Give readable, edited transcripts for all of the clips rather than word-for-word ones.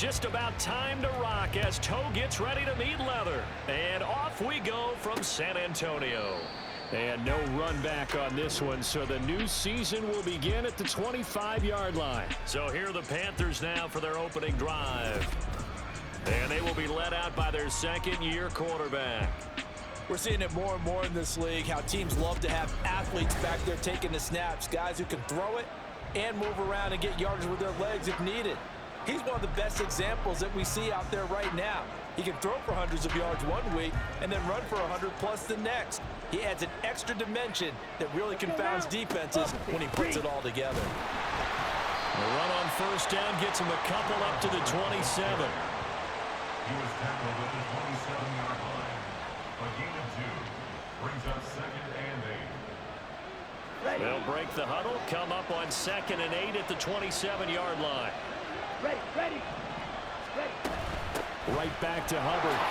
just about time to rock as toe gets ready to meet leather. And off we go from San Antonio. And no run back on this one, so the new season will begin at the 25-yard line. So here are the Panthers now for their opening drive. And they will be led out by their second-year quarterback. We're seeing it more and more in this league, how teams love to have athletes back there taking the snaps, guys who can throw it and move around and get yardage with their legs if needed. He's one of the best examples that we see out there right now. He can throw for hundreds of yards one week and then run for 100+ the next. He adds an extra dimension that really confounds defenses when he puts it all together. The run on first down gets him a couple up to the 27. He was tackled at the 27-yard line. A gain of 2 brings up 2nd and 8. They'll break the huddle, come up on 2nd and 8 at the 27-yard line. Ready. Right back to Hubbard.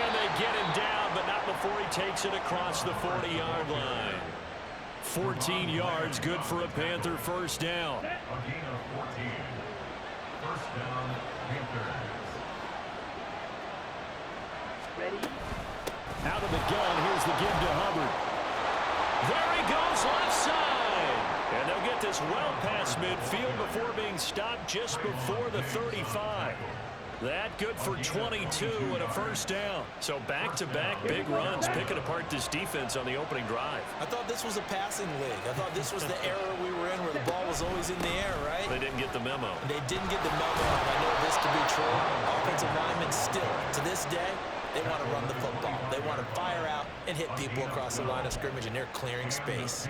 And they get him down, but not before he takes it across the 40-yard line. 14 yards, good for a Panther first down. A gain of 14. First down, Panthers. Ready. Out of the gun, here's the give to Hubbard. There he goes, left side. And they'll get this well past midfield before being stopped just before the 35. That good for 22 and a first down. So back-to-back big runs picking apart this defense on the opening drive. I thought this was a passing league. I thought this was the era we were in where the ball was always in the air, right? They didn't get the memo. They didn't get the memo, and I know this to be true. Offensive linemen still, to this day, they want to run the football. They want to fire out and hit people across the line of scrimmage, and they're clearing space.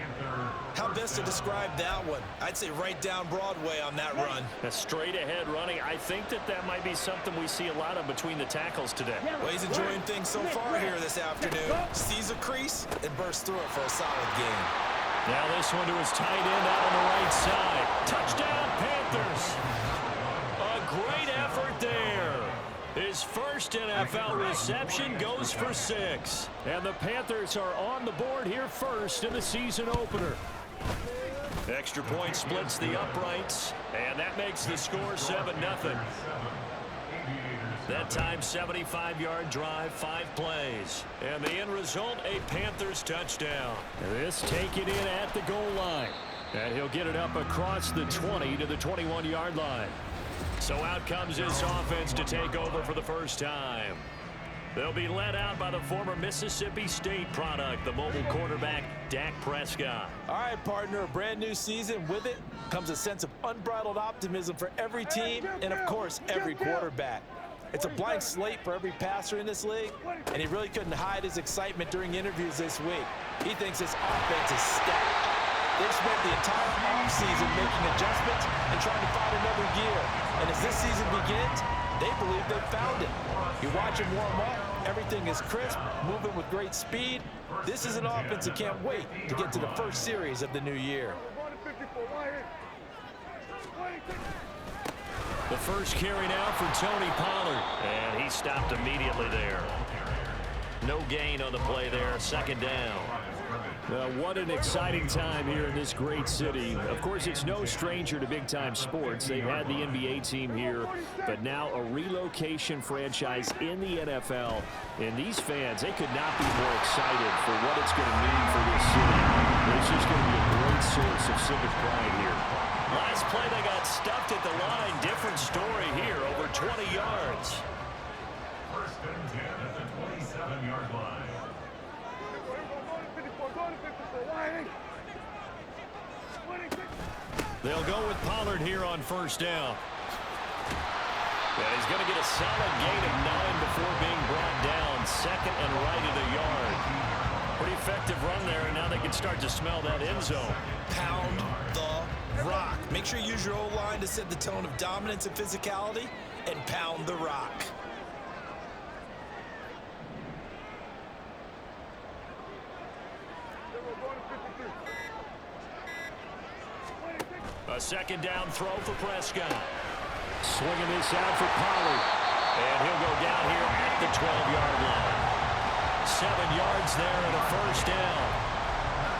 How best to describe that one? I'd say right down Broadway on that run. A straight-ahead running. I think that might be something we see a lot of between the tackles today. Well, he's enjoying things so far here this afternoon. Sees a crease and bursts through it for a solid gain. Now this one to his tight end out on the right side. Touchdown, Panthers. A great effort there. His first NFL reception goes for 6. And the Panthers are on the board here first in the season opener. Extra point splits the uprights, and that makes the score 7-0. That time, 75-yard drive, 5 plays. And the end result, a Panthers touchdown. This taken in at the goal line. And he'll get it up across the 20 to the 21-yard line. So out comes this offense to take over for the first time. They'll be led out by the former Mississippi State product, the mobile quarterback, Dak Prescott. All right, partner, a brand new season. With it comes a sense of unbridled optimism for every team and, of course, every quarterback. It's a blank slate for every passer in this league, and he really couldn't hide his excitement during interviews this week. He thinks his offense is stacked. They've spent the entire offseason making adjustments and trying to find another gear. And as this season begins, they believe they've found it. You watch him warm up, everything is crisp, moving with great speed. This is an offense that can't wait to get to the first series of the new year. The first carry now for Tony Pollard. And he stopped immediately there. No gain on the play there, second down. What an exciting time here in this great city. Of course, it's no stranger to big-time sports. They've had the NBA team here, but now a relocation franchise in the NFL. And these fans, they could not be more excited for what it's going to mean for this city. It's just going to be a great source of civic pride here. Last play, they got stuffed at the line. Different story here, over 20 yards. First and 10 at the 27-yard line. They'll go with Pollard here on first down. And he's going to get a solid gain of 9 before being brought down. Second and right of the yard. Pretty effective run there, and now they can start to smell that end zone. Pound the rock. Make sure you use your O-line to set the tone of dominance and physicality, and pound the rock. A second down throw for Prescott. Swinging this out for Pollard. And he'll go down here at the 12-yard line. 7 yards there and a first down.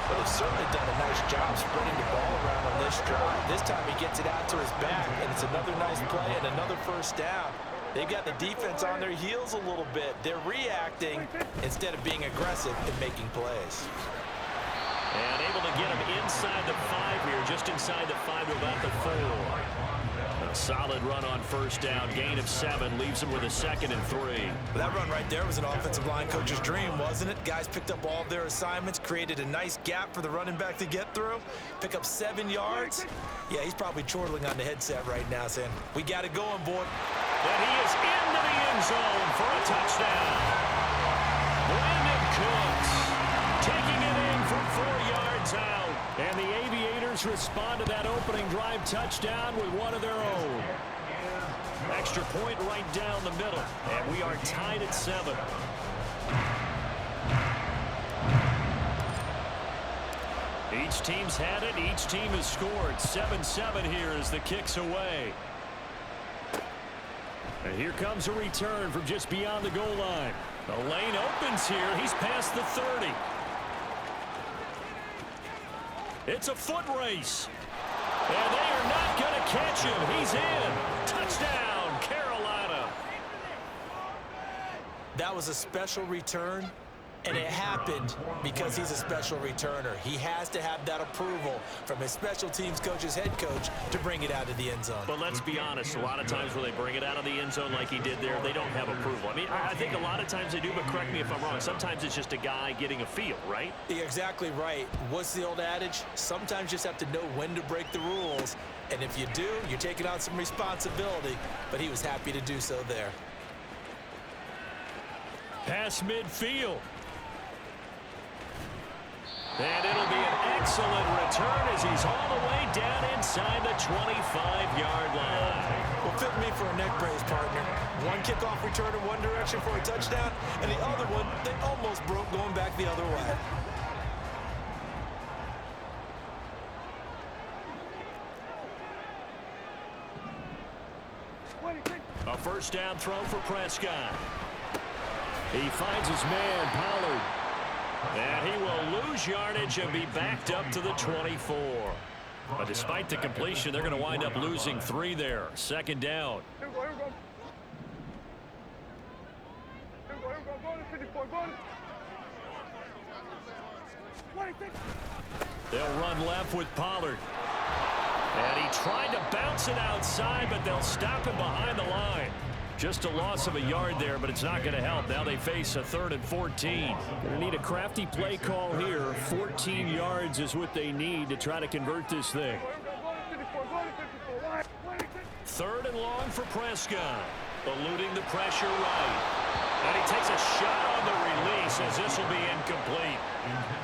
Well, they've certainly done a nice job spreading the ball around on this stride. This time he gets it out to his back, and it's another nice play and another first down. They've got the defense on their heels a little bit. They're reacting instead of being aggressive and making plays. And able to get him inside the 5 here, just inside the 5 to about the 4. A solid run on first down, gain of 7, leaves him with a 2nd and 3. That run right there was an offensive line coach's dream, wasn't it? Guys picked up all of their assignments, created a nice gap for the running back to get through, pick up 7 yards. Yeah, he's probably chortling on the headset right now saying, we got it going, boy. And he is into the end zone for a touchdown. Brandon Cooks taking it in from 4 yards out. And the Aviators respond to that opening drive touchdown with one of their own. Extra point right down the middle. And we are tied at 7. Each team's had it. Each team has scored. 7-7 here as the kick's away. And here comes a return from just beyond the goal line. The lane opens here. He's past the 30. It's a foot race. And they are not going to catch him. He's in. Touchdown, Carolina. That was a special return, and it happened because he's a special returner. He has to have that approval from his special teams coach's head coach to bring it out of the end zone. But let's be honest, a lot of times when they bring it out of the end zone like he did there, they don't have approval. I mean, I think a lot of times they do, but correct me if I'm wrong. Sometimes it's just a guy getting a feel, right? You're exactly right. What's the old adage? Sometimes you just have to know when to break the rules, and if you do, you're taking on some responsibility, but he was happy to do so there. Pass midfield. And it'll be an excellent return as he's all the way down inside the 25-yard line. Well, fit me for a neck brace, partner. One kickoff return in one direction for a touchdown, and the other one, they almost broke going back the other way. A first down throw for Prescott. He finds his man, Pollard. And he will lose yardage and be backed up to the 24. But despite the completion, they're going to wind up losing 3 there. Second down. They'll run left with Pollard. And he tried to bounce it outside, but they'll stop him behind the line. Just a loss of a yard there, but it's not going to help. Now they face a 3rd and 14. Going to need a crafty play call here. 14 yards is what they need to try to convert this thing. 3rd and long for Prescott. Eluding the pressure right. And he takes a shot on the release as this will be incomplete.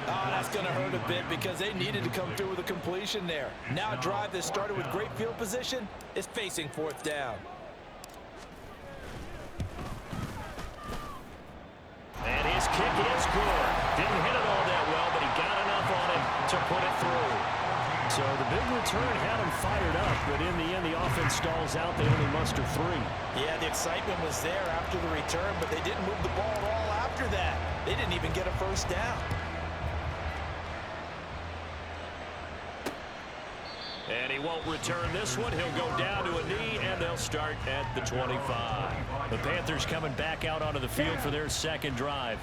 Oh, that's going to hurt a bit because they needed to come through with a completion there. Now a drive that started with great field position is facing 4th down. And his kick is good. Didn't hit it all that well, but he got enough on it to put it through. So the big return had him fired up, but in the end, the offense stalls out. They only muster 3. Yeah, the excitement was there after the return, but they didn't move the ball at all after that. They didn't even get a first down. And he won't return this one. He'll go down to a knee, and they'll start at the 25. The Panthers coming back out onto the field for their second drive.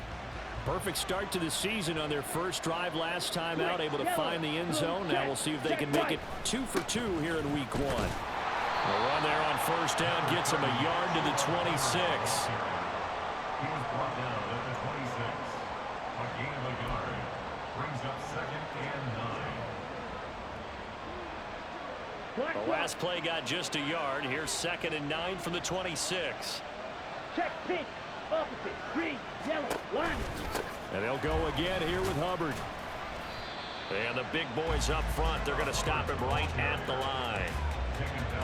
Perfect start to the season on their first drive last time out, able to find the end zone. Now we'll see if they can make it 2 for 2 here in week 1. The run there on first down gets him a yard to the 26. He was brought down at the 26. A gain of a yard brings up 2nd and 9. The last play got just a yard. Here's 2nd and 9 from the 26. Check pink, opposite, green, yellow, line. And they'll go again here with Hubbard. And the big boys up front, they're going to stop him right at the line.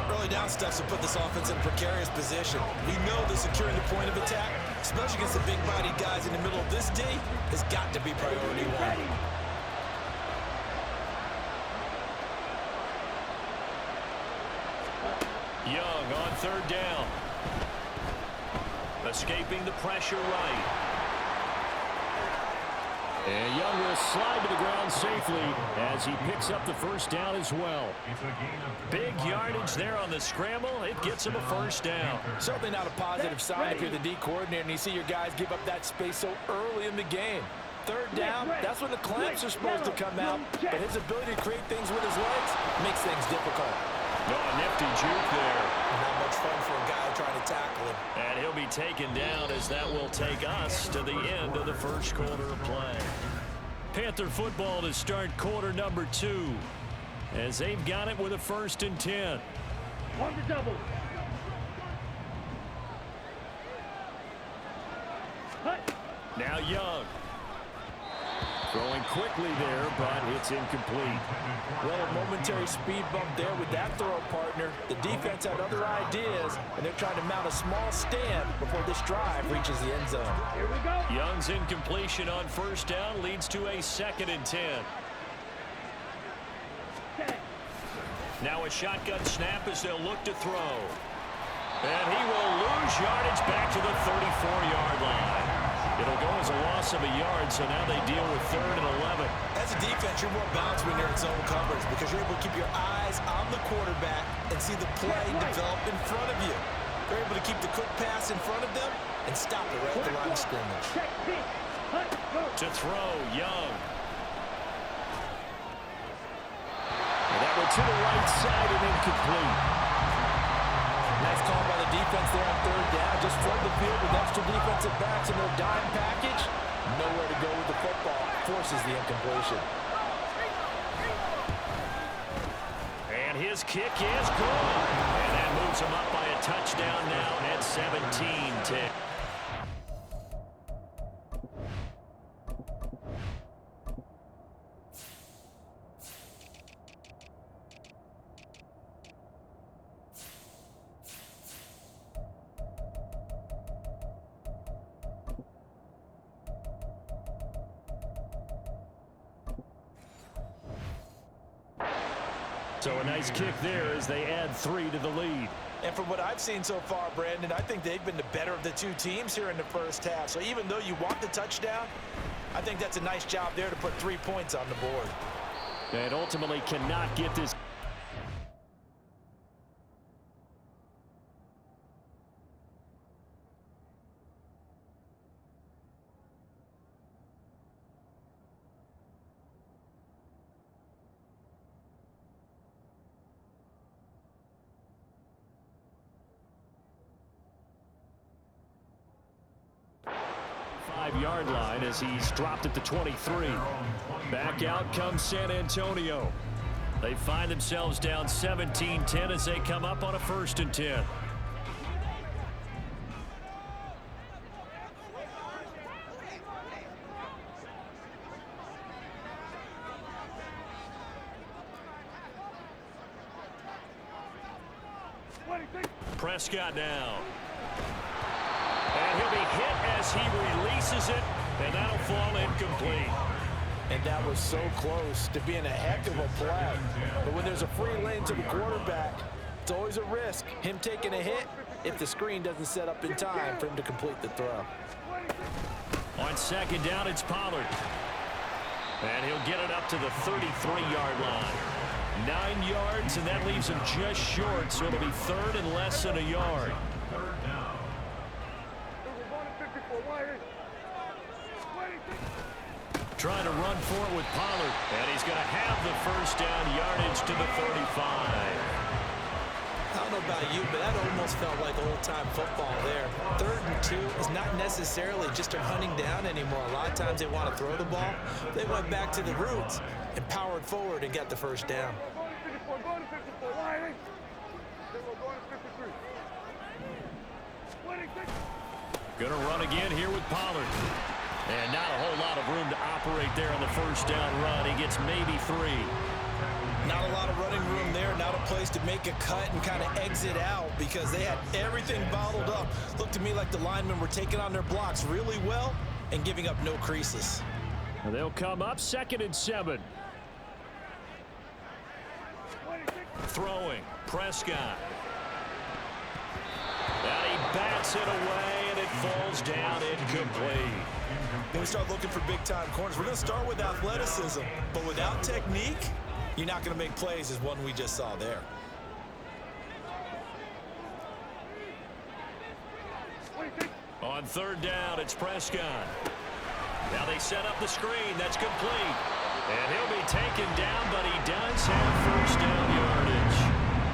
Early down stuff to put this offense in a precarious position. We know that securing the point of attack, especially against the big-bodied guys in the middle of this D, has got to be priority 1. Young on 3rd down. Escaping the pressure right. And Young will slide to the ground safely as he picks up the first down as well. Big yardage there on the scramble. It gets him a first down. Certainly not a positive sign if you're the D coordinator and you see your guys give up that space so early in the game. Third down, that's when the clamps are supposed to come out, but his ability to create things with his legs makes things difficult. A nifty juke there. Not much fun for a guy trying to tackle him. And he'll be taken down as that will take us to the end of the first quarter of play. Panther football to start quarter number 2 as they've got it with a 1st and 10. On the double. Hut. Now Young. Throwing quickly there, but it's incomplete. Well, a momentary speed bump there with that throw partner. The defense had other ideas, and they're trying to mount a small stand before this drive reaches the end zone. Here we go. Young's incompletion on 1st down leads to a 2nd and 10. Now a shotgun snap as they'll look to throw. And he will lose yardage back to the 34-yard line. It'll go as a loss of a yard, so now they deal with 3rd and 11. As a defense, you're more balanced when you're in zone coverage because you're able to keep your eyes on the quarterback and see the play develop in front of you. You're able to keep the quick pass in front of them and stop it right at the line of scrimmage. To throw, Young. And that went to the right side and incomplete. Nice call by the defense there on 3rd down. Just flood the field with extra defensive backs in their dime package. Nowhere to go with the football. Forces the incompletion. And his kick is good. And that moves him up by a touchdown now at 17-10. So a nice kick there as they add 3 to the lead. And from what I've seen so far, Brandon, I think they've been the better of the two teams here in the first half. So even though you want the touchdown, I think that's a nice job there to put 3 points on the board. And ultimately cannot get this. Yard line as he's dropped at the 23. Back out comes San Antonio. They find themselves down 17-10 as they come up on a 1st and 10. Prescott now. And he'll be hit as he releases it, and that'll fall incomplete. And that was so close to being a heck of a play. But when there's a free lane to the quarterback, it's always a risk, him taking a hit if the screen doesn't set up in time for him to complete the throw. On 2nd down, it's Pollard. And he'll get it up to the 33-yard line. 9 yards, and that leaves him just short, so it'll be 3rd and less than a yard. Trying to run for it with Pollard, and he's going to have the 1st down, yardage to the 35. I don't know about you, but that almost felt like old-time football there. 3rd and 2 is not necessarily just a hunting down anymore. A lot of times they want to throw the ball. They went back to the roots and powered forward and got the 1st down. Going to run again here with Pollard. And not a whole lot of room to operate there on the 1st down run. He gets maybe 3. Not a lot of running room there. Not a place to make a cut and kind of exit out because they had everything bottled up. Looked to me like the linemen were taking on their blocks really well and giving up no creases. And they'll come up 2nd and 7. Throwing. Prescott. And he bats it away, and it falls down incomplete. When we start looking for big-time corners, we're going to start with athleticism, but without technique, you're not going to make plays as one we just saw there. On third down, it's Prescott. Now they set up the screen. That's complete. And he'll be taken down, but he does have first down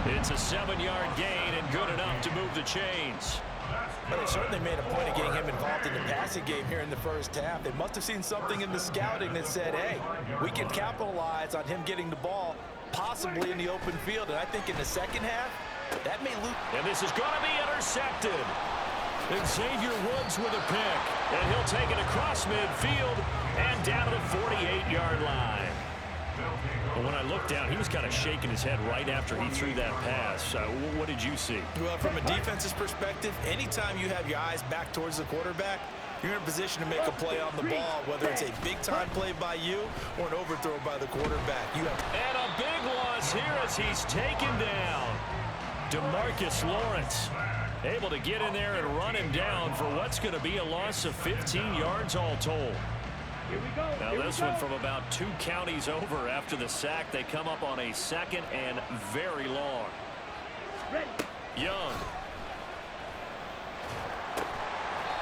yardage. It's a 7-yard gain and good enough to move the chains. But they certainly made a point of getting him involved in the passing game here in the first half. They must have seen something in the scouting that said, hey, we can capitalize on him getting the ball, possibly in the open field. And I think in the second half, that may lose. And this is going to be intercepted. Xavier Woods with a pick. And he'll take it across midfield and down to the 48-yard line. But when I looked down, he was kind of shaking his head right after he threw that pass. What did you see? Well, from a defense's perspective, anytime you have your eyes back towards the quarterback, you're in a position to make a play on the ball, whether it's a big-time play by you or an overthrow by the quarterback. And a big loss here as he's taken down. DeMarcus Lawrence able to get in there and run him down for what's going to be a loss of 15 yards all told. Now this one from about 2 counties over after the sack. They come up on a second and very long. Young.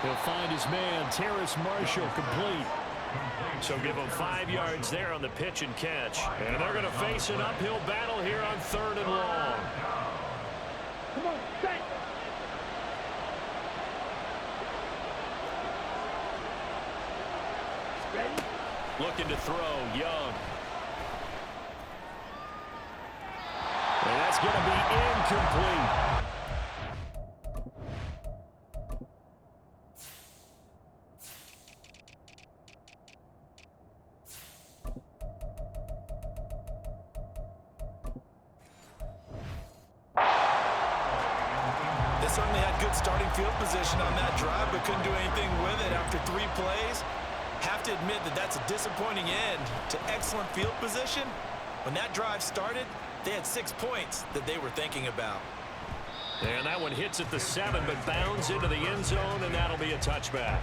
He'll find his man, Terrace Marshall, complete. So give him 5 yards there on the pitch and catch. And they're going to face an uphill battle here on third and long. Come on, set. Looking to throw, Young. And that's going to be incomplete. they certainly had good starting field position on that drive, but couldn't do anything with it after 3 plays. Have to admit that that's a disappointing end to excellent field position. When that drive started, they had 6 points that they were thinking about. And that one hits at the 7, but bounds into the end zone, and that'll be a touchback.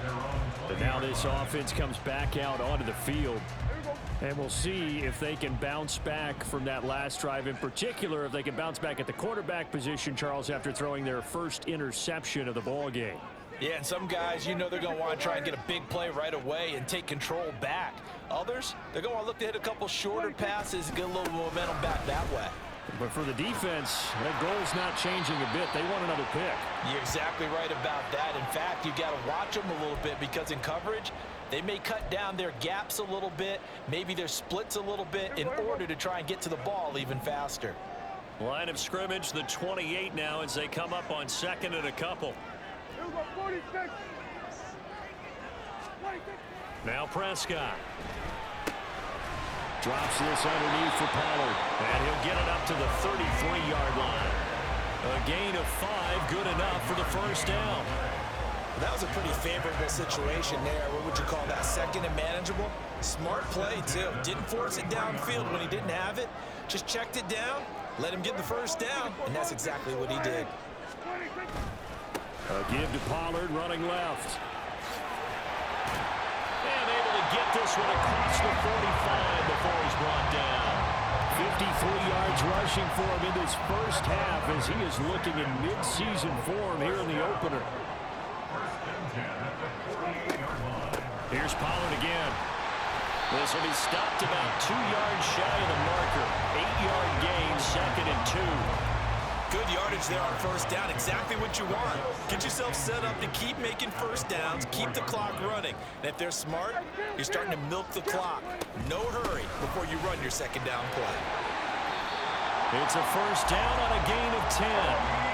But now this offense comes back out onto the field. And we'll see if they can bounce back from that last drive. In particular, if they can bounce back at the quarterback position, Charles, after throwing their first interception of the ball game. Yeah, and some guys, you know they're going to want to try and get a big play right away and take control back. Others, they're going to want to look to hit a couple shorter passes and get a little momentum back that way. But for the defense, that goal's not changing a bit. They want another pick. You're exactly right about that. In fact, you got to watch them a little bit because in coverage, they may cut down their gaps a little bit, maybe their splits a little bit in order to try and get to the ball even faster. Line of scrimmage, the 28 now as they come up on second and a couple. Now Prescott. Drops this underneath for Pollard. And he'll get it up to the 33-yard line. A gain of 5, good enough for the first down. That was a pretty favorable situation there. What would you call that? Second and manageable? Smart play, too. Didn't force it downfield when he didn't have it. Just checked it down, let him get the first down, and that's exactly what he did. A give to Pollard, running left. And able to get this one across the 45 before he's brought down. 53 yards rushing for him in this first half as he is looking in mid-season form here in the opener. Here's Pollard again. This will be stopped about 2 yards shy of the marker. 8-yard gain, second and 2. Good yardage there on first down. Exactly what you want. Get yourself set up to keep making first downs, keep the clock running. And if they're smart, you're starting to milk the clock. No hurry before you run your second down play. It's a first down on a gain of 10.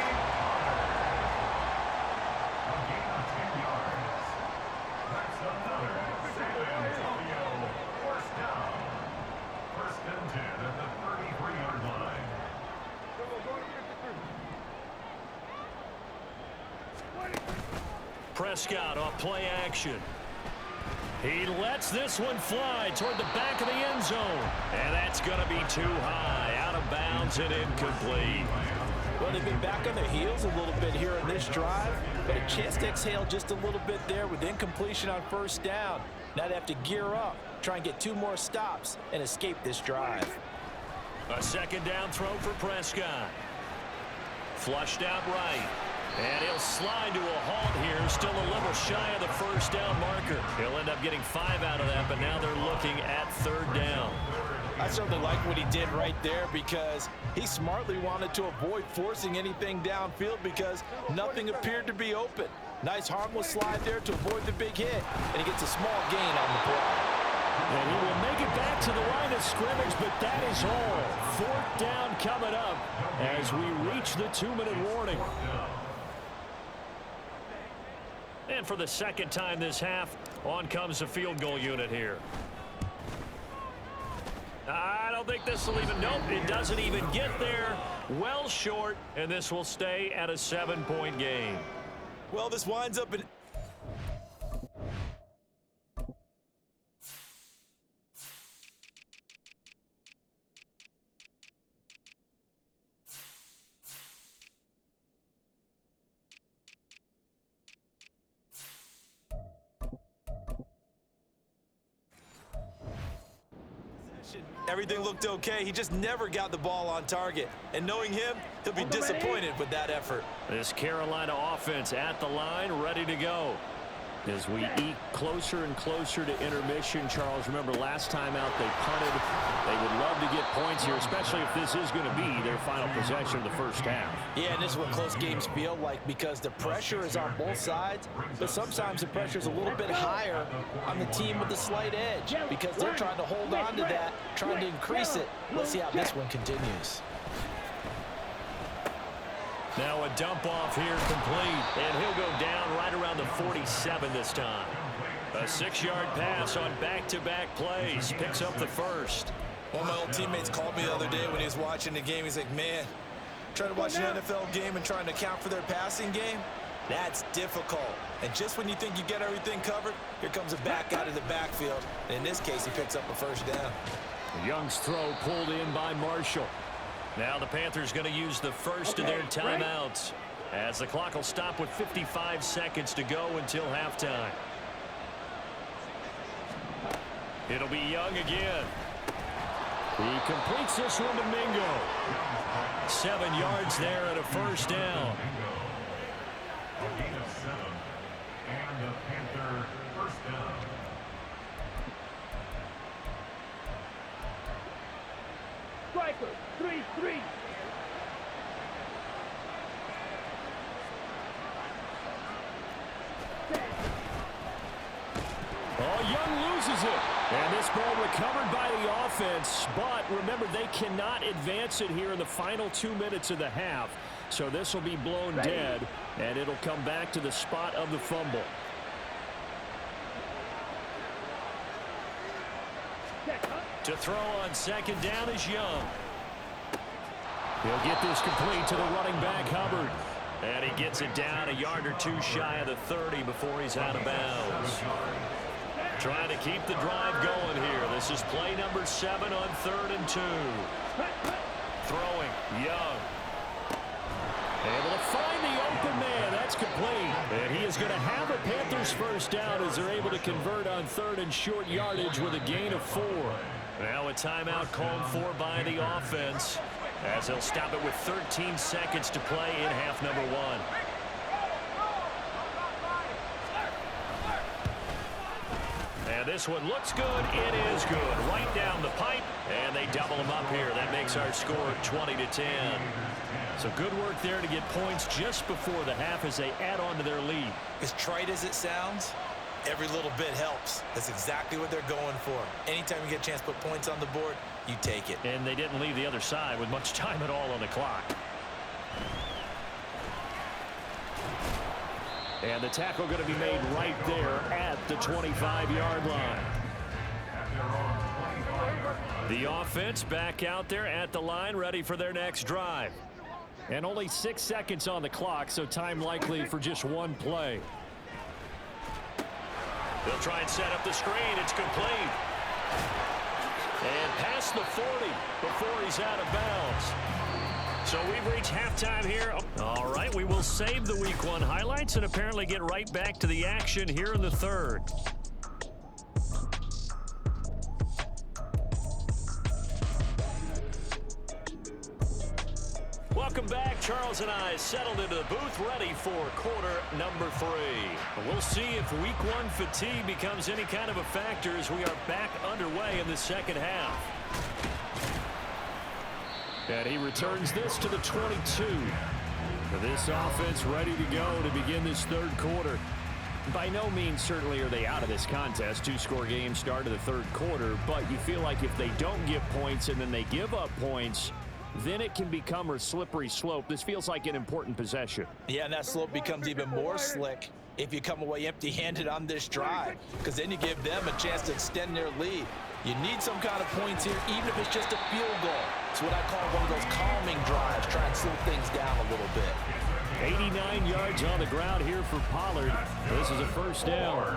Prescott off play action. He lets this one fly toward the back of the end zone. And that's going to be too high. Out of bounds and incomplete. Well, they've been back on their heels a little bit here in this drive, but a chance to exhale just a little bit there with incompletion on first down. Now they have to gear up, try and get 2 more stops, and escape this drive. A second down throw for Prescott. Flushed out right. And he'll slide to a halt here. Still a little shy of the first down marker. He'll end up getting 5 out of that, but now they're looking at 3rd down. I certainly like what he did right there because he smartly wanted to avoid forcing anything downfield because nothing appeared to be open. Nice harmless slide there to avoid the big hit, and he gets a small gain on the play. And he will make it back to the line of scrimmage, but that is all. 4th down coming up as we reach the 2-minute warning. And for the second time this half, on comes the field goal unit here. I don't think this will even, nope, it doesn't even get there. Well short, and this will stay at a 7-point game. Well, this winds up in... Everything looked okay. He just never got the ball on target. And knowing him, he'll be disappointed with that effort. This Carolina offense at the line, ready to go. As we eke closer and closer to intermission, Charles, remember last time out they punted. They would love to get points here, especially if this is going to be their final possession of the first half. Yeah, and this is what close games feel like because the pressure is on both sides, but sometimes the pressure is a little bit higher on the team with the slight edge because they're trying to hold on to that, trying to increase it. Let's see how this one continues. Now a dump off here complete, and he'll go down right around the 47 this time. A 6-yard pass on back-to-back plays. Picks up the first. One of my old teammates called me the other day when he was watching the game. He's like, man, trying to watch an NFL game and trying to account for their passing game, that's difficult. And just when you think you get everything covered, here comes a back out of the backfield. And in this case, he picks up a first down. Young's throw pulled in by Marshall. Now the Panthers going to use the first of their timeouts as the clock will stop with 55 seconds to go until halftime. It'll be Young again. He completes this one to Mingo. 7 yards there and a first down. A gain of 7, and the Panther first down. Striker, 3-3. Oh, Young loses it. And this ball recovered by the offense. But remember, they cannot advance it here in the final 2 minutes of the half. So this will be blown dead, and it'll come back to the spot of the fumble. To throw on second down is Young. He'll get this complete to the running back, Hubbard. And he gets it down a yard or two shy of the 30 before he's out of bounds. Trying to keep the drive going here. This is play number 7 on 3rd and 2. Throwing, Young. Able to find the open man. That's complete. And he is going to have a Panthers first down as they're able to convert on 3rd and short yardage with a gain of 4. Now a timeout called for by the offense as they'll stop it with 13 seconds to play in half number 1. And this one looks good. It is good. Right down the pipe. And they double them up here. That makes our score 20-10. So good work there to get points just before the half as they add on to their lead. As trite as it sounds, every little bit helps. That's exactly what they're going for. Anytime you get a chance to put points on the board, you take it. And they didn't leave the other side with much time at all on the clock. And the tackle going to be made right there at the 25-yard line. The offense back out there at the line, ready for their next drive. And only 6 seconds on the clock, so time likely for just one play. They'll try and set up the screen. It's complete. And past the 40 before he's out of bounds. So we've reached halftime here. All right, we will save the Week 1 highlights and apparently get right back to the action here in the 3rd. Welcome back. Charles and I settled into the booth ready for quarter number 3. We'll see if week 1 fatigue becomes any kind of a factor as we are back underway in the second half. And he returns this to the 22. This offense ready to go to begin this third quarter. By no means certainly are they out of this contest. 2-score game start of the third quarter, but you feel like if they don't get points and then they give up points, then it can become a slippery slope. This feels like an important possession. Yeah, and that slope becomes even more slick if you come away empty-handed on this drive, because then you give them a chance to extend their lead. You need some kind of points here, even if it's just a field goal. It's what I call one of those calming drives, try and slow things down a little bit. 89 yards on the ground here for Pollard. This is a first down.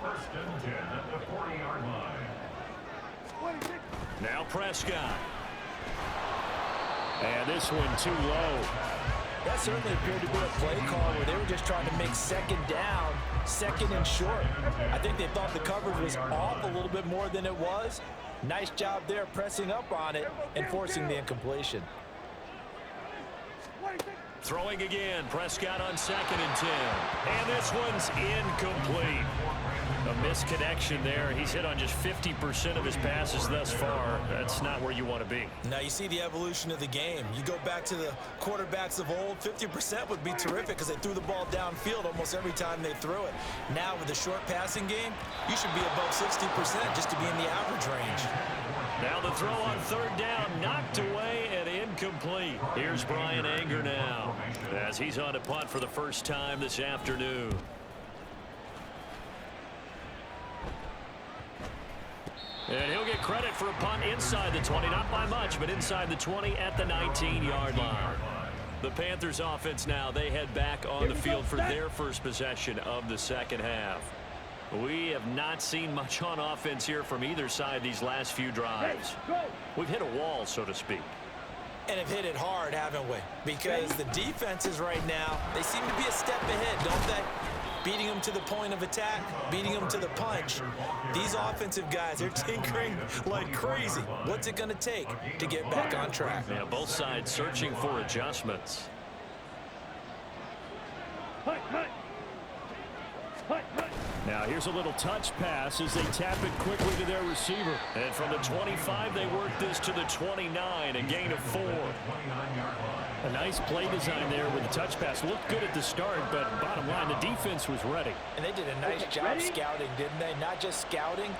First and 10 at the 40-yard line. Now Prescott. And this one too low. That certainly appeared to be a play call where they were just trying to make second down, second and short. I think they thought the coverage was off a little bit more than it was. Nice job there pressing up on it and forcing the incompletion. Throwing again, Prescott on 2nd and 10. And this one's incomplete. A misconnection there. He's hit on just 50% of his passes thus far. That's not where you want to be. Now you see the evolution of the game. You go back to the quarterbacks of old, 50% would be terrific because they threw the ball downfield almost every time they threw it. Now with the short passing game, you should be above 60% just to be in the average range. Now the throw on 3rd down, knocked away and incomplete. Here's Brian Anger now as he's on to punt for the first time this afternoon. And he'll get credit for a punt inside the 20, not by much, but inside the 20 at the 19-yard line. The Panthers offense now, they head back on the field for their first possession of the second half. We have not seen much on offense here from either side these last few drives. We've hit a wall, so to speak. And have hit it hard, haven't we? Because the defenses right now, they seem to be a step ahead, don't they? Beating them to the point of attack, beating them to the punch. These offensive guys, they're tinkering like crazy. What's it going to take to get back on track? Yeah, both sides searching for adjustments. Now here's a little touch pass as they tap it quickly to their receiver. And from the 25, they work this to the 29, a gain of 4. A nice play design there with the touch pass. Looked good at the start, but bottom line, the defense was ready. And they did a nice job scouting, didn't they? Not just scouting,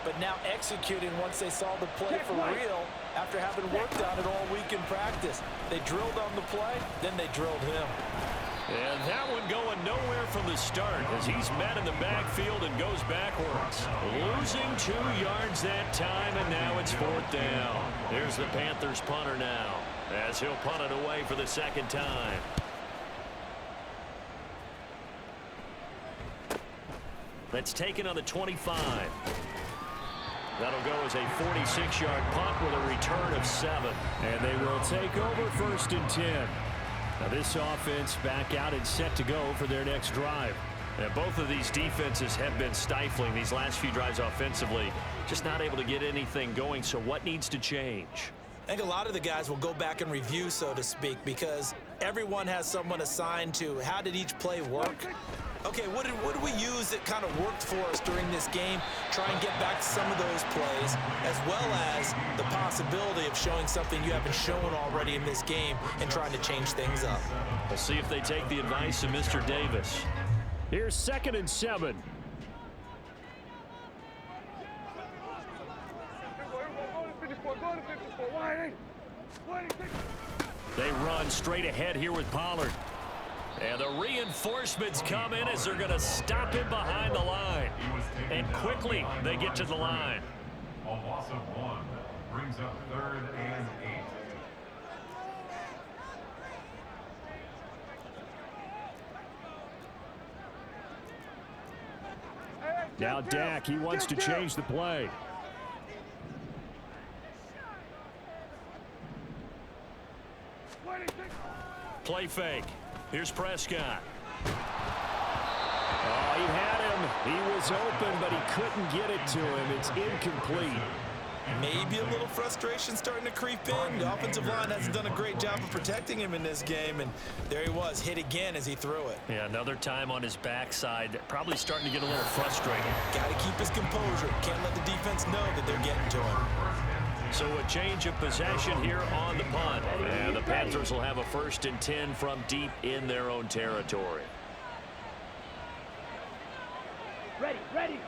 but now executing once they saw the play for real after having worked on it all week in practice. They drilled on the play, then they drilled him. And that one going nowhere from the start as he's met in the backfield and goes backwards. Losing 2 yards that time, and now it's 4th down. Here's the Panthers punter now as he'll punt it away for the second time. That's taken on the 25. That'll go as a 46-yard punt with a return of 7. And they will take over 1st and 10. Now this offense back out and set to go for their next drive. And both of these defenses have been stifling these last few drives offensively. Just not able to get anything going. So what needs to change? I think a lot of the guys will go back and review, so to speak, because everyone has someone assigned to how did each play work. Okay, what did we use that kind of worked for us during this game? Try and get back to some of those plays, as well as the possibility of showing something you haven't shown already in this game and trying to change things up. We'll see if they take the advice of Mr. Davis. Here's 2nd and 7. They run straight ahead here with Pollard. And the reinforcements come in as they're going to stop him behind the line. And quickly they get to the line. A loss of 1 brings up 3rd and 8. Now Dak, he wants to change the play. Play fake. Here's Prescott. Oh, he had him. He was open, but he couldn't get it to him. It's incomplete. Maybe a little frustration starting to creep in. The offensive line hasn't done a great job of protecting him in this game, and there he was, hit again as he threw it. Yeah, another time on his backside, probably starting to get a little frustrated. Got to keep his composure. Can't let the defense know that they're getting to him. So a change of possession here on the punt. And the Panthers will have a 1st and 10 from deep in their own territory. Ready, ready.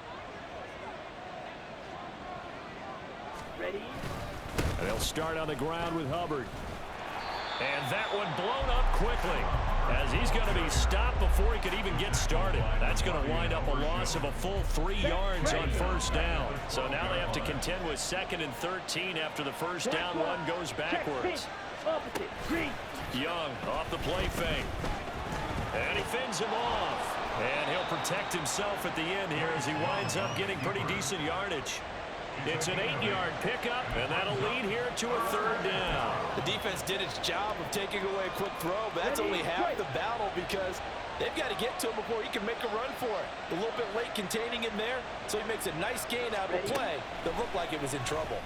Ready. And they'll start on the ground with Hubbard. And that one blown up quickly as he's going to be stopped before he could even get started. That's going to wind up a loss of a full 3 yards on 1st down. So now they have to contend with 2nd and 13 after the 1st down run goes backwards. Opposite. Green. Young off the play fake. And he fins him off. And he'll protect himself at the end here as he winds up getting pretty decent yardage. It's an 8-yard pickup, and that'll lead here to a 3rd down. The defense did its job of taking away a quick throw, but that's only half the battle because they've got to get to him before he can make a run for it. A little bit late containing him there, so he makes a nice gain out of a play that looked like it was in trouble.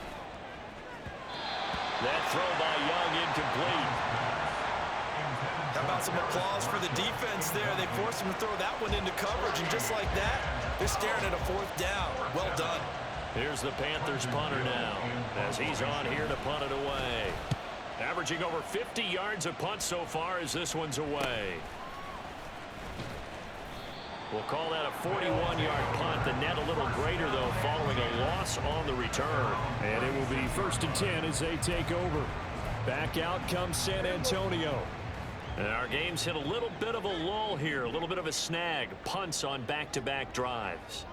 That throw by Young incomplete. How about some applause for the defense there? They forced him to throw that one into coverage, and just like that, they're staring at a 4th down. Well done. Here's the Panthers punter now as he's on here to punt it away. Averaging over 50 yards a punt so far as this one's away. We'll call that a 41-yard punt. The net a little greater, though, following a loss on the return. And it will be 1st and 10 as they take over. Back out comes San Antonio. And our game's hit a little bit of a lull here, a little bit of a snag. Punts on back-to-back drives.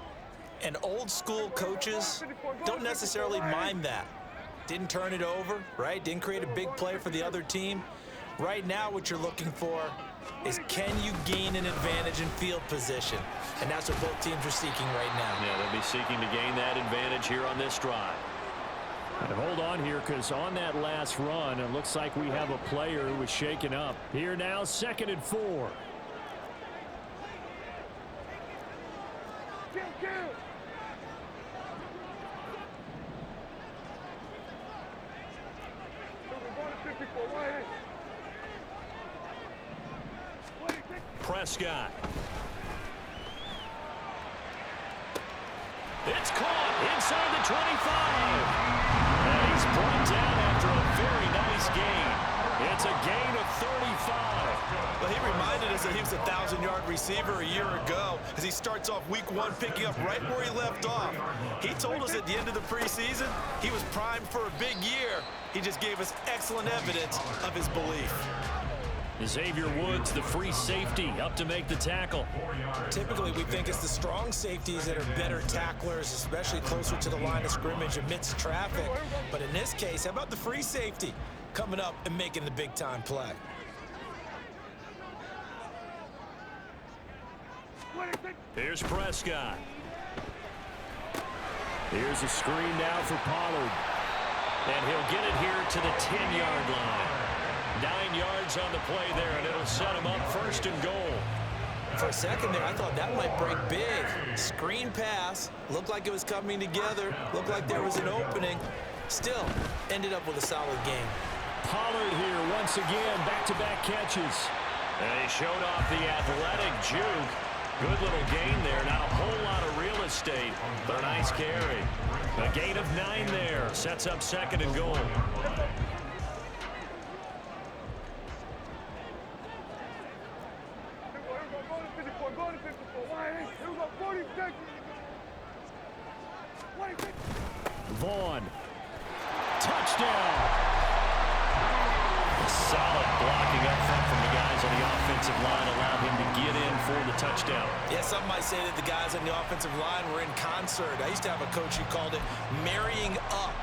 And old-school coaches don't necessarily mind that. Didn't turn it over, right? Didn't create a big play for the other team. Right now what you're looking for is can you gain an advantage in field position? And that's what both teams are seeking right now. Yeah, they'll be seeking to gain that advantage here on this drive. And hold on here because on that last run, it looks like we have a player who was shaken up. Here now, 2nd and 4. Prescott. It's caught inside the 25. And he's brought down after a very nice gain. It's a gain of 35. Well, he reminded us that he was a 1,000-yard receiver a year ago as he starts off week 1 picking up right where he left off. He told us at the end of the preseason he was primed for a big year. He just gave us excellent evidence of his belief. Xavier Woods, the free safety, up to make the tackle. Typically, we think it's the strong safeties that are better tacklers, especially closer to the line of scrimmage amidst traffic. But in this case, how about the free safety coming up and making the big-time play? Here's Prescott. Here's a screen now for Pollard. And he'll get it here to the 10-yard line. 9 yards on the play there, and it'll set him up 1st and goal. For a second there, I thought that might break big. Screen pass, looked like it was coming together, looked like there was an opening. Still, ended up with a solid game. Pollard here once again, back-to-back catches. And he showed off the athletic juke. Good little gain there, not a whole lot of real estate, but a nice carry. A gain of 9 there, sets up 2nd and goal. Vaughn. Touchdown. Solid blocking up front from the guys on the offensive line allowed him to get in for the touchdown. Yeah, some might say that the guys on the offensive line were in concert. I used to have a coach who called it marrying up,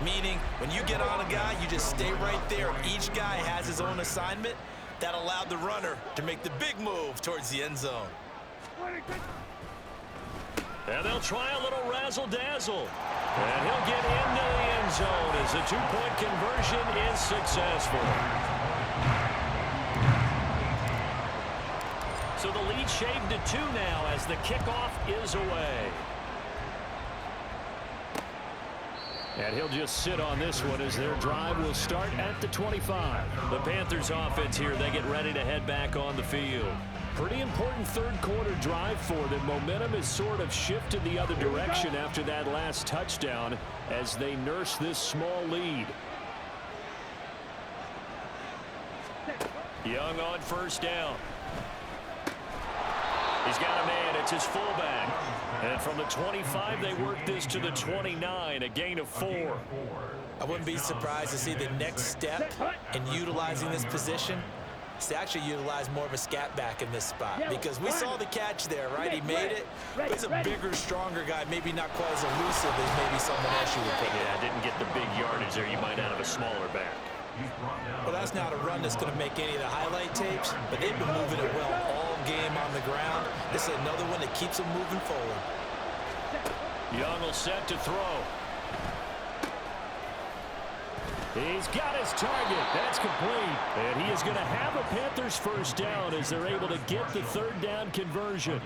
meaning when you get on a guy, you just stay right there. Each guy has his own assignment. That allowed the runner to make the big move towards the end zone. And they'll try a little razzle-dazzle. And he'll get into the end zone as the two-point conversion is successful. So the lead shaved to 2 now as the kickoff is away. And he'll just sit on this one as their drive will start at the 25. The Panthers offense here, they get ready to head back on the field. Pretty important third quarter drive for them. Momentum has sort of shifted the other direction after that last touchdown as they nurse this small lead. Young on first down. He's got a man. It's his fullback. And from the 25, they work this to the 29, a gain of 4. I wouldn't be surprised to see the next step in utilizing this position is to actually utilize more of a scat back in this spot, because we saw the catch there, right? He made it, but he's a bigger, stronger guy, maybe not quite as elusive as maybe someone else you would pick. Yeah, didn't get the big yardage there you might out of a smaller back. Well, that's not a run that's going to make any of the highlight tapes, but they've been moving it well all game on the ground. This is another one that keeps them moving forward. Young will set to throw. He's got his target. That's complete. And he is going to have a Panthers first down as they're able to get the third down conversion.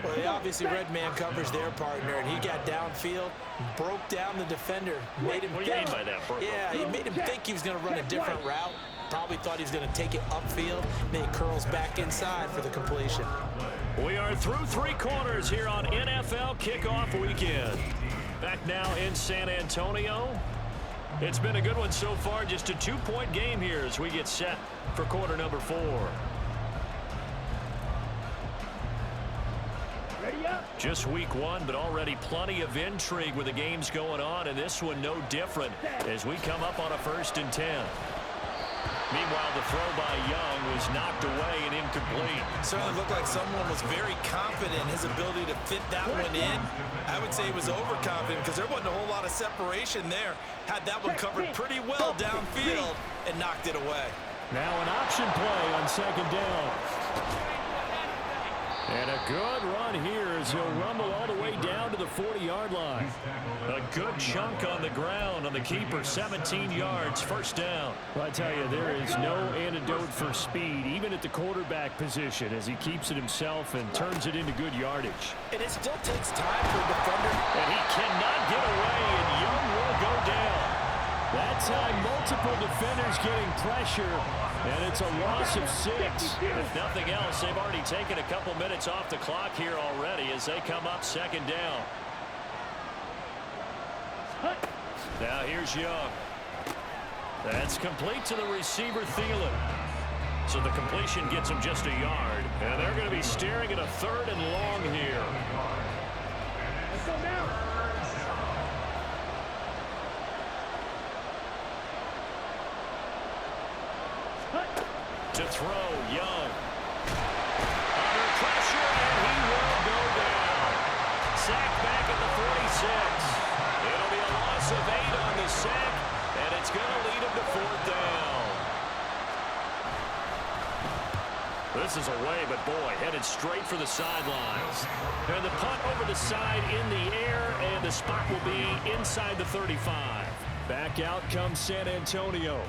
Well, they obviously read man coverage their partner, and he got downfield, broke down the defender, made him What do you mean by that, Burko? Yeah, he made him think he was going to run a different route. Probably thought he was going to take it upfield. Then he curls back inside for the completion. We are through 3 quarters here on NFL Kickoff Weekend. Back now in San Antonio. It's been a good one so far. Just a 2-point game here as we get set for quarter number 4. Just week 1, but already plenty of intrigue with the games going on, and this one no different as we come up on a 1st and 10. Meanwhile, the throw by Young was knocked away and incomplete. Certainly looked like someone was very confident in his ability to fit that one in. I would say he was overconfident because there wasn't a whole lot of separation there. Had that one covered pretty well downfield and knocked it away. Now an option play on 2nd down. And a good run here as he'll rumble all the way down to the 40-yard line. A good chunk on the ground on the keeper, 17 yards, first down. Well, I tell you, there is no antidote for speed, even at the quarterback position, as he keeps it himself and turns it into good yardage. And it still takes time for a defender. And he cannot get away, and Young will go down. That time, multiple defenders getting pressure, and it's a loss of 6. If nothing else, they've already taken a couple minutes off the clock here already as they come up 2nd down. Now here's Young. That's complete to the receiver, Thielen. So the completion gets him just a yard, and they're going to be staring at a 3rd and long here. Let's go now. To throw, Young. Under pressure, and he will go down. Sacked back at the 46. It'll be a loss of 8 on the sack, and it's going to lead him to 4th down. This is away, but boy, headed straight for the sidelines. And the punt over the side in the air, and the spot will be inside the 35. Back out comes San Antonio.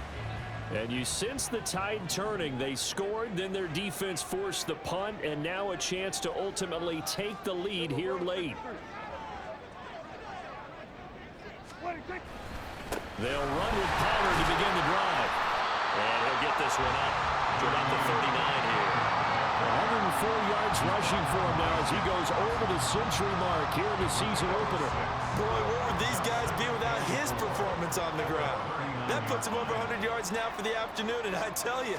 And you sense the tide turning. They scored, then their defense forced the punt, and now a chance to ultimately take the lead here late. They'll run with Pollard to begin the drive. And he'll get this one up to about the 39 here. 104 yards rushing for him now as he goes over the century mark here in the season opener. Boy, what would these guys be without his performance on the ground? That puts him over 100 yards now for the afternoon, and I tell you,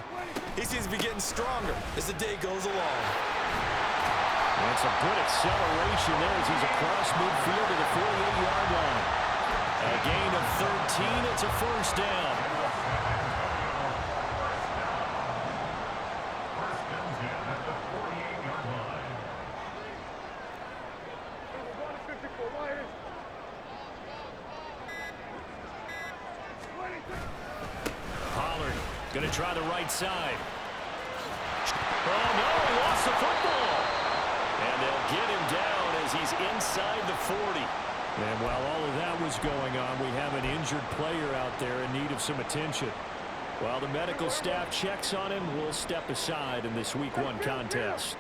he seems to be getting stronger as the day goes along. And some good acceleration there as he's across midfield to the 48-yard line. A gain of 13. It's a first down. Pollard going to try the right side. Oh, no, he lost the football. And they'll get him down as he's inside the 40. And while all of that was going on, we have an injured player out there in need of some attention. While the medical staff checks on him, we'll step aside in this Week 1 contest.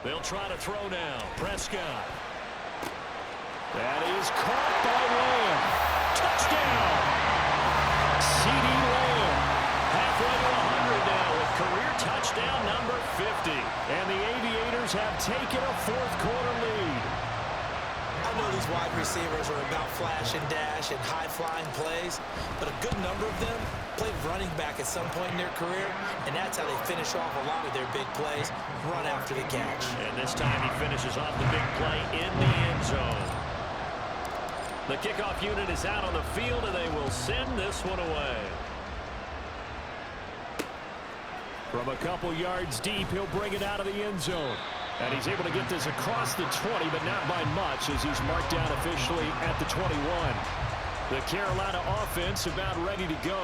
They'll try to throw now. Prescott. That is caught by Lamb. Touchdown! C.D. Lamb. Halfway to 100 now with career touchdown number 50. And the Aviators have taken a fourth-quarter lead. I know these wide receivers are about flash and dash and high-flying plays, but a good number of them played running back at some point in their career, and that's how they finish off a lot of their big plays, run after the catch. And this time he finishes off the big play in the end zone. The kickoff unit is out on the field, and they will send this one away. From a couple yards deep, he'll bring it out of the end zone. And he's able to get this across the 20, but not by much as he's marked down officially at the 21. The Carolina offense about ready to go.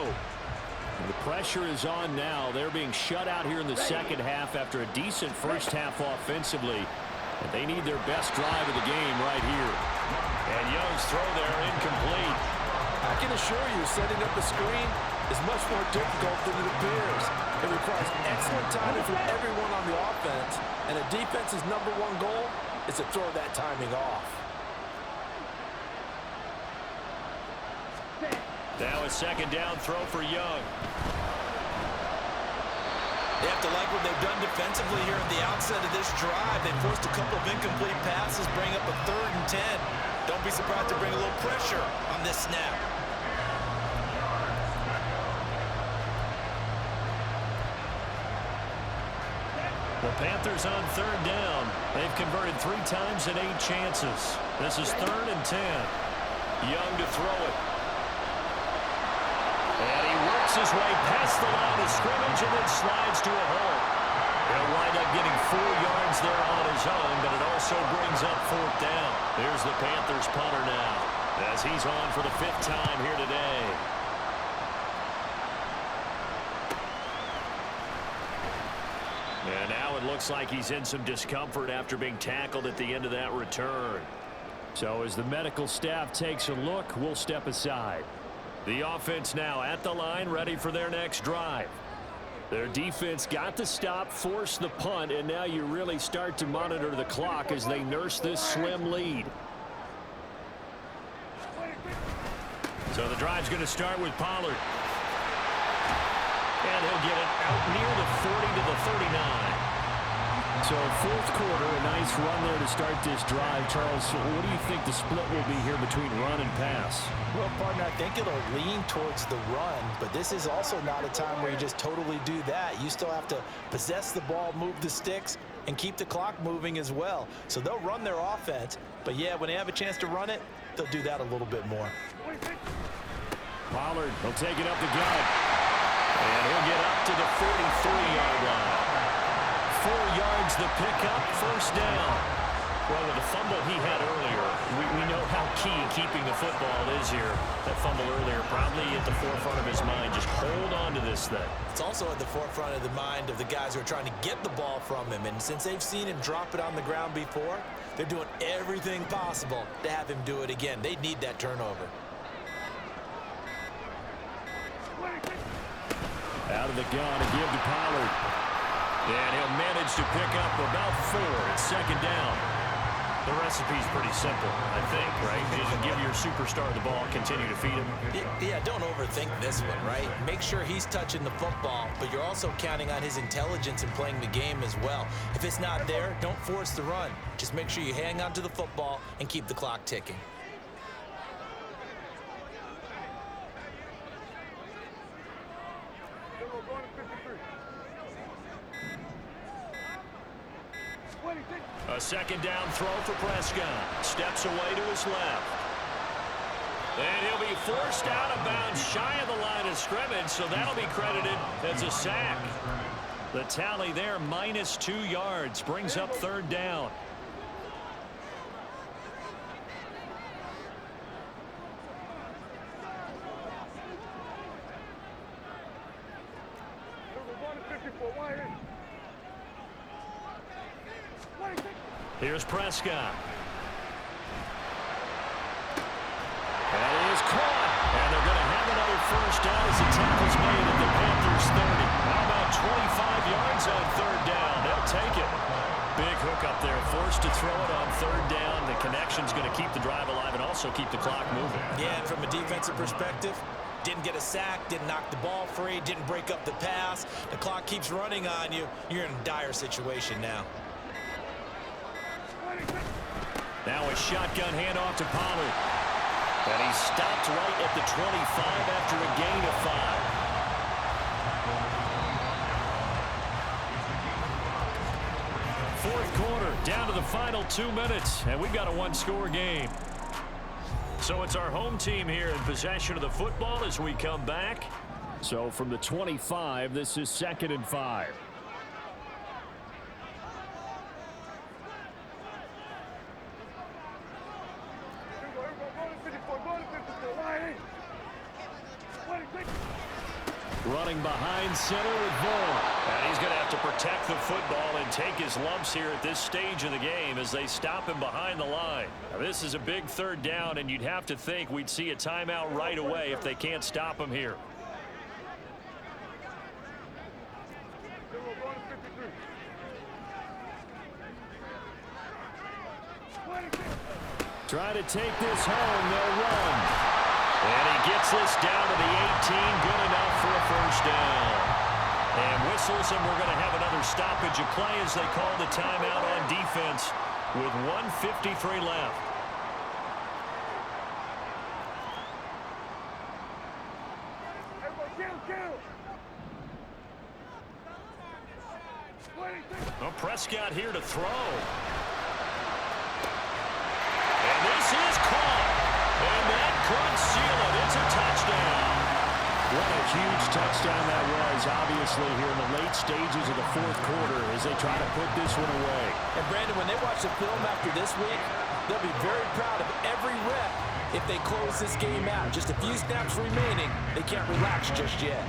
And the pressure is on now. They're being shut out here in the second half after a decent first half offensively. And they need their best drive of the game right here. And Young's throw there incomplete. I can assure you, setting up a screen is much more difficult than it appears. It requires excellent timing from everyone on the offense, and a defense's number one goal is to throw that timing off. Now a second down throw for Young. They have to like what they've done defensively here at the outset of this drive. They forced a couple of incomplete passes, bring up a 3rd and 10. Don't be surprised to bring a little pressure on this snap. The Panthers on 3rd down. They've converted 3 times in 8 chances. This is 3rd and 10. Young to throw it. And he works his way past the line of scrimmage and then slides to a hole. He'll wind up getting 4 yards there on his own, but it also brings up 4th down. Here's the Panthers punter now as he's on for the 5th time here today. And now it looks like he's in some discomfort after being tackled at the end of that return. So as the medical staff takes a look, we'll step aside. The offense now at the line, ready for their next drive. Their defense got the stop, forced the punt, and now you really start to monitor the clock as they nurse this slim lead. So the drive's going to start with Pollard. And he'll get it out near the 40 to the 39. So 4th quarter, a nice run there to start this drive. Charles, what do you think the split will be here between run and pass? Well, partner, I think it'll lean towards the run, but this is also not a time where you just totally do that. You still have to possess the ball, move the sticks, and keep the clock moving as well. So they'll run their offense, but yeah, when they have a chance to run it, they'll do that a little bit more. Pollard will take it up the gut. And he'll get up to the 43-yard line. 4 yards the pickup, 1st down. Well, with the fumble he had earlier, we know how key keeping the football is here. That fumble earlier probably at the forefront of his mind. Just hold on to this thing. It's also at the forefront of the mind of the guys who are trying to get the ball from him. And since they've seen him drop it on the ground before, they're doing everything possible to have him do it again. They need that turnover. Out of the gun and give to Pollard. And he'll manage to pick up about 4. It's 2nd down. The recipe's pretty simple, I think, right? You just give your superstar the ball, continue to feed him. Yeah, don't overthink this one, right? Make sure he's touching the football, but you're also counting on his intelligence in playing the game as well. If it's not there, don't force the run. Just make sure you hang on to the football and keep the clock ticking. A 2nd down throw for Prescott. Steps away to his left. And he'll be forced out of bounds shy of the line of scrimmage, so that'll be credited as a sack. The tally there, minus 2 yards, brings up 3rd down. Here's Prescott. That is caught. And they're going to have another 1st down as the tackle's made at the Panthers 30. How about 25 yards on 3rd down? They'll take it. Big hook up there, forced to throw it on third down. The connection's going to keep the drive alive and also keep the clock moving. Yeah, and from a defensive perspective, didn't get a sack, didn't knock the ball free, didn't break up the pass. The clock keeps running on you. You're in a dire situation now. Now a shotgun handoff to Pollard. And he stopped right at the 25 after a gain of 5. Fourth quarter, down to the final 2 minutes, and we've got a one-score game. So it's our home team here in possession of the football as we come back. So from the 25, this is 2nd and 5. Running behind center with Vaughn. And he's going to have to protect the football and take his lumps here at this stage of the game as they stop him behind the line. Now, this is a big third down, and you'd have to think we'd see a timeout right away if they can't stop him here. Try to take this home. They'll run. And he gets this down to the 18. Good enough for a first down. And whistles, and we're going to have another stoppage of play as they call the timeout on defense with 1:53 left. Well, Prescott here to throw. And this is caught. And that could seal it. It's a touchdown. What a huge touchdown that was, obviously, here in the late stages of the fourth quarter as they try to put this one away. And, Brandon, when they watch the film after this week, they'll be very proud of every rep if they close this game out. Just a few snaps remaining. They can't relax just yet.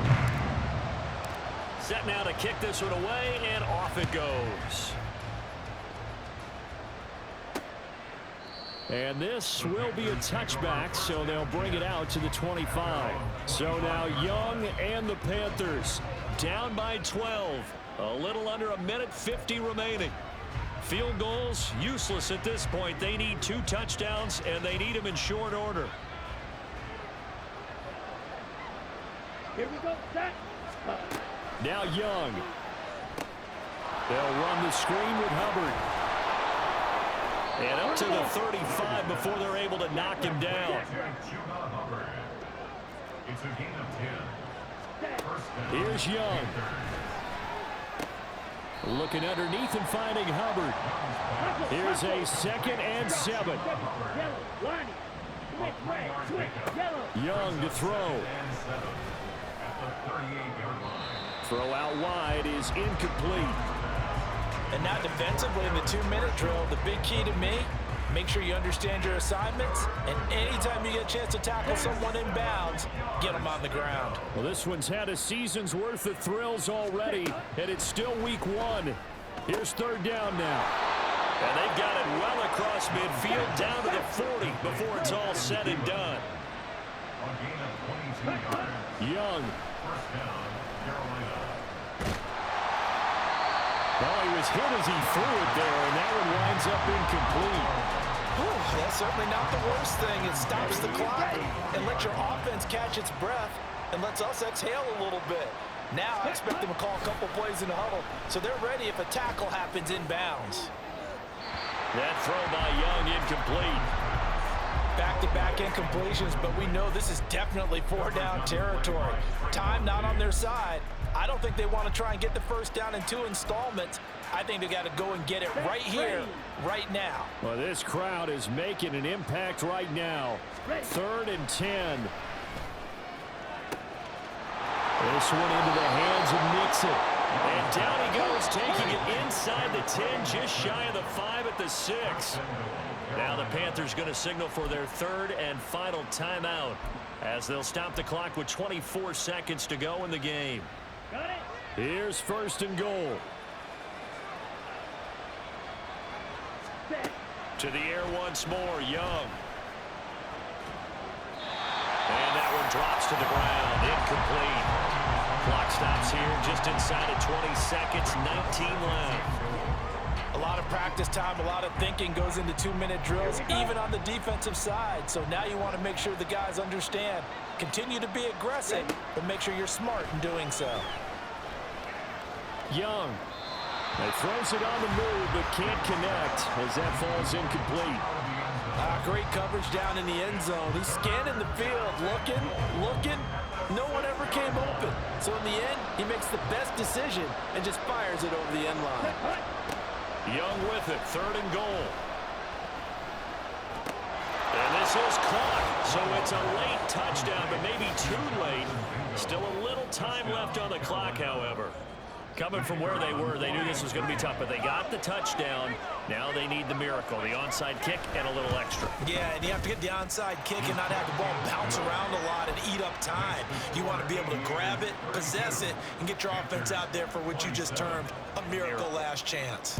Set now to kick this one away, and off it goes. And this will be a touchback, so they'll bring it out to the 25. So now Young and the Panthers down by 12. A little under a minute 50 remaining. Field goals useless at this point. They need 2 touchdowns, and they need them in short order. Here we go, set. Now Young. They'll run the screen with Hubbard. And up to the 35 before they're able to knock him down. It's a gain of 10. Here's Young. Looking underneath and finding Hubbard. Here's a 2nd and 7. Young to throw. Throw out wide is incomplete. And now defensively in the 2-minute drill, the big key to me, make sure you understand your assignments, and anytime you get a chance to tackle someone in bounds, get them on the ground. Well, this one's had a season's worth of thrills already, and it's still week 1. Here's third down now. And they've got it well across midfield down to the 40 before it's all said and done. Young. Well, he was hit as he threw it there, and that one winds up incomplete. Whew, that's certainly not the worst thing. It stops the clock and lets your offense catch its breath and lets us exhale a little bit. Now I expect them to call a couple plays in the huddle, so they're ready if a tackle happens in bounds. That throw by Young incomplete. Back-to-back incompletions, but we know this is definitely 4-down territory. Time not on their side. I don't think they want to try and get the first down in 2 installments. I think they got to go and get it right here, right now. Well, this crowd is making an impact right now. 3rd and 10. This one into the hands of Nixon. And down he goes, taking it inside the 10, just shy of the 5 at the 6. Now the Panthers going to signal for their 3rd and final timeout as they'll stop the clock with 24 seconds to go in the game. Here's 1st and goal. To the air once more, Young. And that one drops to the ground, incomplete. Clock stops here just inside of 20 seconds, 19 left. A lot of of practice time, a lot of thinking goes into 2-minute drills, even on the defensive side. So now you want to make sure the guys understand. Continue to be aggressive, but make sure you're smart in doing so. Young. He throws it on the move, but can't connect as that falls incomplete. Great coverage down in the end zone. He's scanning the field, looking. No one ever came open. So in the end, he makes the best decision and just fires it over the end line. Young with it, 3rd and goal. And this is caught. So it's a late touchdown, but maybe too late. Still a little time left on the clock, however. Coming from where they were, they knew this was going to be tough, but they got the touchdown. Now they need the miracle, the onside kick and a little extra. Yeah, and you have to get the onside kick and not have the ball bounce around a lot and eat up time. You want to be able to grab it, possess it, and get your offense out there for what you just termed a miracle last chance.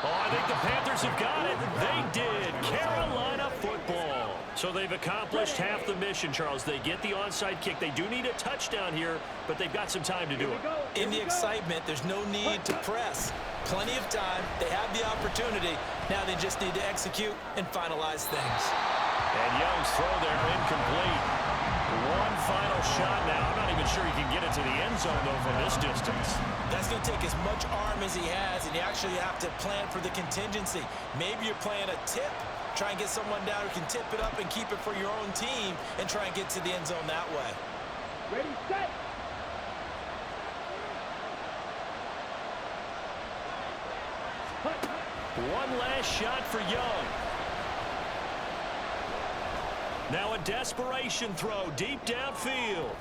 Oh, I think the Panthers have got it. They did. Carolina football. So they've accomplished half the mission, Charles. They get the onside kick. They do need a touchdown here, but they've got some time to do it. In the excitement, there's no need to press. Plenty of time. They have the opportunity. Now they just need to execute and finalize things. And Young's throw there incomplete. One final shot now. I'm not even sure he can get it to the end zone, though, from this distance. That's going to take as much arm as he has, and you actually have to plan for the contingency. Maybe you're playing a tip. Try and get someone down who can tip it up and keep it for your own team and try and get to the end zone that way. Ready, set. One last shot for Young. Now a desperation throw deep downfield.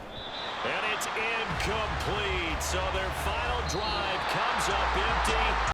And it's incomplete. So their final drive comes up empty.